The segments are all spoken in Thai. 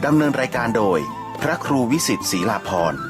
ดำเนินรายการโดยพระครูวิสิทธิ์ศรีลาภรณ์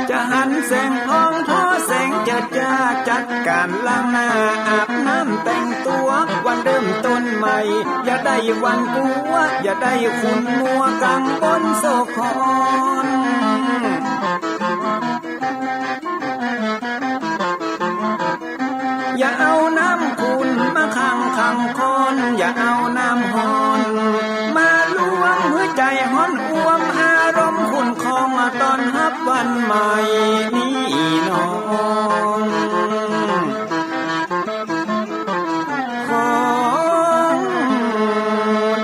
จะหันแสงทองทอแสงเจิดจ้าจัดการล้างหน้าอาบน้ำแต่งตัววันเริ่มต้นใหม่อย่าได้วันกลัวอย่าได้คุณมัวกังบนโศกอนอย่าเอาน้ำคุณมาขังคอนอย่าเอาน้ำฮอนมาลวงหัวใจฮ้อนอ้วมอารมณ์คุณคองตอนฮับวันใหม่นี้น้องของ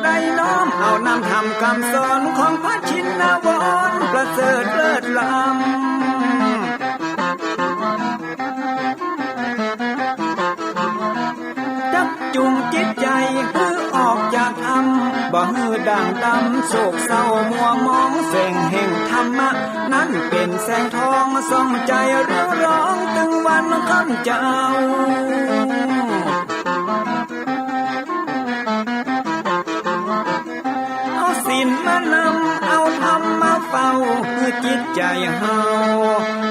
ได้น้อมเอานำทำคำสอนของพระชินวรประเสริฐเลิศล้ำจุงจิตใจฮือออกจากธรรมบ่ฮือด่างดำโศกเศร้ามัวมองแสงแห่งธรรมะนั้นเป็นแสงทองส่องใจเรื่อร้องตึงวันคำเจ้าเอาศีลมานำเอาธรรมมาเฝ้าคือจิตใจเฮา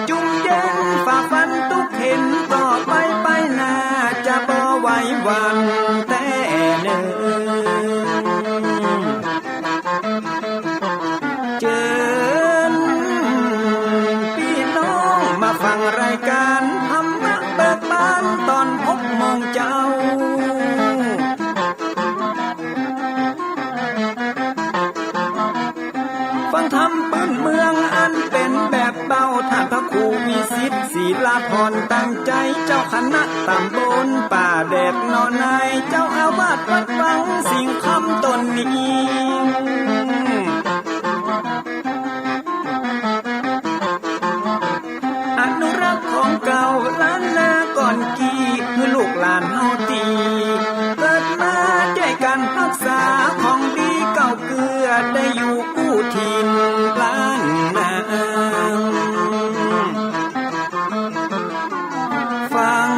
จุงเย็นฝ่าฟันทุกเห็นต่อไปหน้าจะบ่ไหววันแต่เนิ่นเจิญพี่น้องมาฟังรายการธรรมะเบิกบานตอน6 โมงเจ้าฟังธรรมปื้นเมืองอันเป็นแบบเบาท่านพระครูวิสิทธิ์ศรีลาภรณ์ตั้งใจเจ้าคณะตำบลป่าแดดนอนในเจ้าอาวาสวัดวังสิ่งคำตนนี้อนุรักษ์ของเก่าล้านนาก่อนกี่คือลูกหลานเฮาตีเกิดมาใจกันรักษาของดีเก่าเกลือได้อยู่กู้ถิ่นล้านนาฟัง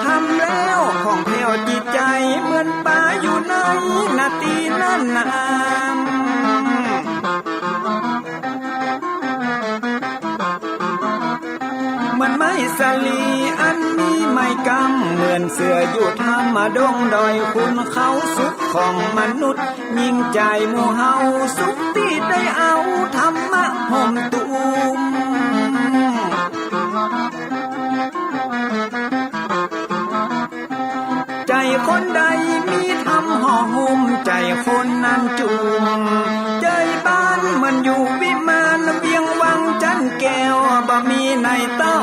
ทำแล้วของแผ่วจิตใจเหมือนป่าอยู่ในนาทีนั้นนามมันไม่สลีอันมีไม่กำเหมือนเสืออยู่ธรรมดงดอยคุณเขาสุขของมนุษย์ยิ่งใจหมู่เฮาสุขที่ได้เอาธรรมะห่มตุ้มใจคนใดมีธรรมห่อหุ้มใจคนนั้นจุมใจบ้านมันอยู่วิมานเวียงวังจันแก้วบ่มีในเต้า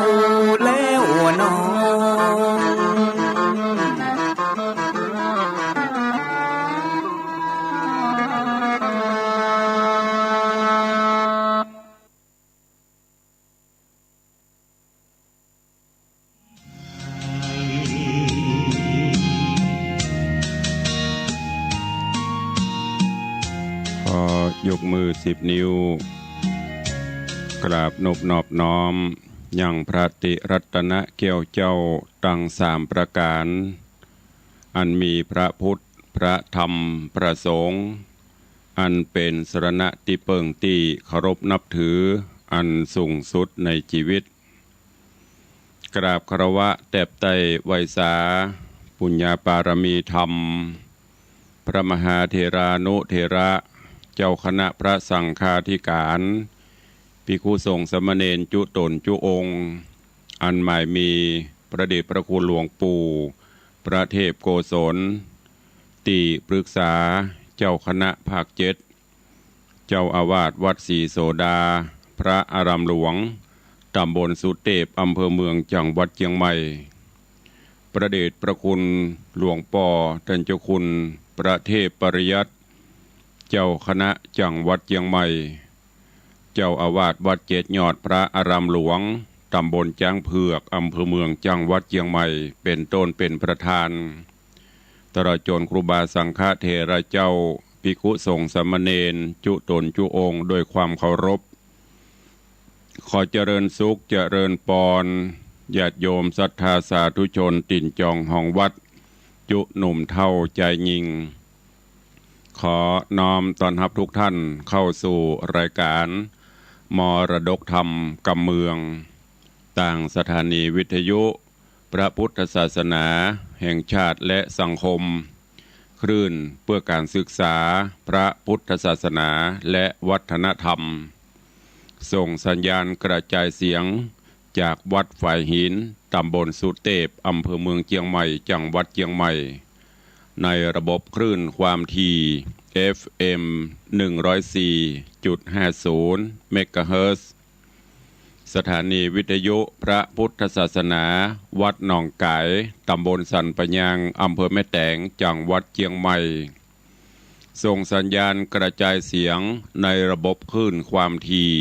แล้วน้องยกมือ10 นิ้วกราบนบนอบน้อมยังพระติรัตนเกี่ยวเจ้าตั้ง3 ประการอันมีพระพุทธพระธรรมพระสงฆ์อันเป็นสรณะที่เปิ่งที่เคารพนับถืออันสูงสุดในชีวิตกราบคารวะแตบไตไวสาปุญญาปารมีธรรมพระมหาเถรานุเถระเจ้าคณะพระสังฆาธิการภิกขุสงฆ์สามเณรจุตนจุองค์อันหมายมีพระเดชพระคุณหลวงปู่พระเทพโกศลติปรึกษาเจ้าคณะภาค7เจ้าอาวาสวัดศรีโสดาพระอารามหลวงตำบลสุเทพอำเภอเมืองจังหวัดเชียงใหม่ ประเดชประคุณหลวงป่อท่านเจ้าคุณประเทศปริยัติเจ้าคณะจังหวัดเชียงใหม่เจ้าอาวาสวัดเจ็ดยอดพระอารามหลวงตำบลจ้างเผือกอำเภอเมืองจังหวัดเชียงใหม่เป็นต้นเป็นประธานตลอดจนครูบาสังฆเถระเจ้าภิกขุสงฆ์สามเณรจุตนจุองค์ด้วยความเคารพขอเจริญสุขเจริญปอนญาติโยมศรัทธาสาธุชนติ่นจองห้องวัดจุหนุ่มเท่าใจยิงขอน้อมต้อนรับทุกท่านเข้าสู่รายการมรดกธรรมกำเมืองต่างสถานีวิทยุพระพุทธศาสนาแห่งชาติและสังคมคลื่นเพื่อการศึกษาพระพุทธศาสนาและวัฒนธรรมส่งสัญญาณกระจายเสียงจากวัดฝ่ายหินตำบลสุเทพอำเภอเมืองเชียงใหม่จังหวัดเชียงใหม่ในระบบคลื่นความถี่ FM 104.50 เมกะเฮิรตซ์สถานีวิทยุพระพุทธศาสนาวัดหนองไก่ตำบลสันปะยางอำเภอแม่แตงจังหวัดเชียงใหม่ส่งสัญญาณกระจายเสียงในระบบคลื่นความถี่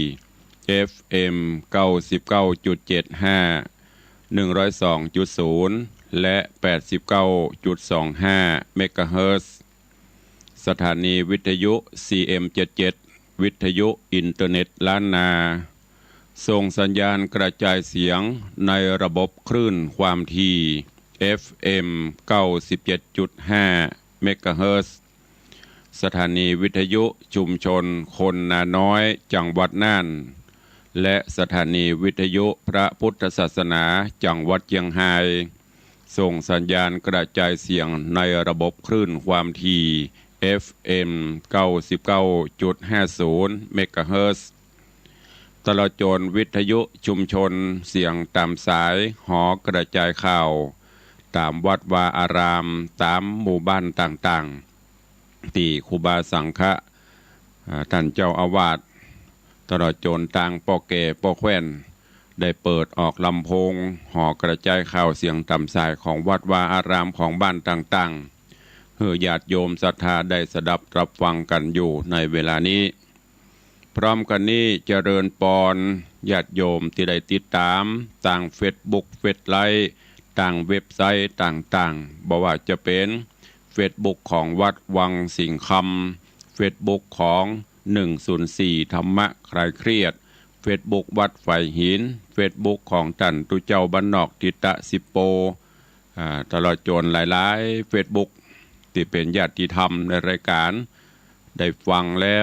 FM 99.75 102.0 และ 89.25 เมกะเฮิรตซ์สถานีวิทยุ CM77 วิทยุอินเทอร์เน็ตล้านนาส่งสัญญาณกระจายเสียงในระบบคลื่นความถี่ FM 97.5 เมกะเฮิรตซ์สถานีวิทยุชุมชนคนนาน้อยจังหวัดน่านและสถานีวิทยุพระพุทธศาสนาจังหวัดเชียงรายส่งสัญญาณกระจายเสียงในระบบคลื่นความถี่ FM 99.50 เมกะเฮิรตซ์ตลอดจนวิทยุชุมชนเสียงตามสายหอกระจายข่าวตามวัดวาอารามตามหมู่บ้านต่างๆที่ครูบาสังฆะท่านเจ้าอาวาสตลอดจนต่างป่อแก่ป่อแคว้นได้เปิดออกลำโพงหอกระจายข่าวเสียงตามสายของวัดวาอารามของบ้านต่างๆเพื่อญาติโยมศรัทธาได้สดับรับฟังกันอยู่ในเวลานี้พร้อมกันนี้เจริญปอนญาติโยมที่ได้ติดตามต่างเฟซบุ๊กเฟซไลน์ต่างเว็บไซต์ต่างๆบอกว่าจะเป็นเฟซบุ๊กของวัดวังสิงห์คำเฟซบุ๊กของ104ธรรมะคลายเครียดเฟซบุ๊กวัดฝ่ายหินเฟซบุ๊กของท่านตุเจ้าบ้านนอกทิตะสิโปตลอดจนหลายๆเฟซบุ๊กที่เป็นญาติธรรมในรายการได้ฟังแล้ว